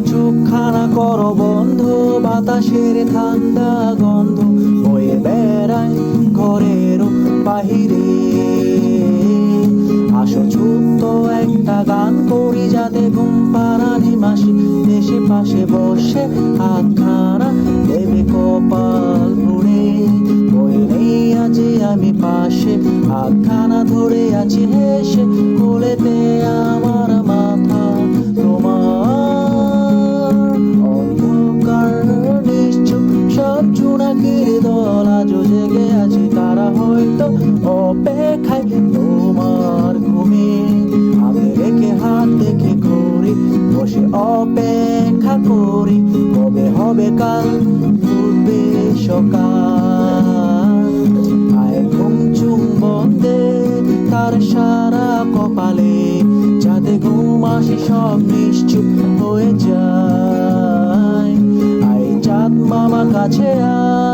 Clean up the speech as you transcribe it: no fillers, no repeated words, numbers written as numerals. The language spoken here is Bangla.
চোখখানা করো বন্ধ, বাতাসের ঠান্ডা গন্ধ বয়ে বেড়ায় ঘরের বাহিরে। আসো ছোট্ট একটা গান করি, যাতে ঘুম পাড়ানি মাসি দেশে পাশে বসে হাতখানা দেবে কপাল ভরে। বয়ে নেই আজে আমি পাশে, হাতখানা ধরে আছি হেসে, কোলেতে আমার মাথা তোমার। অন্ধকার নিশ্চুপ সব জোনাকির দল আজও জেগে আছে, তারা হয়তো অপেক্ষায় তোমার ঘুমে। আমি রেখে হাত দেখে ঘুরি, বসে অপেক্ষা করি, কবে হবে কাল, ফুটবে সকাল। আয় ঘুম চুম বন্দে তার সারা কপালে, যাতে ঘুম আসে সব নিশ্চুপ হয়ে যায়। আয় চাঁদ মামা কাছে আয়।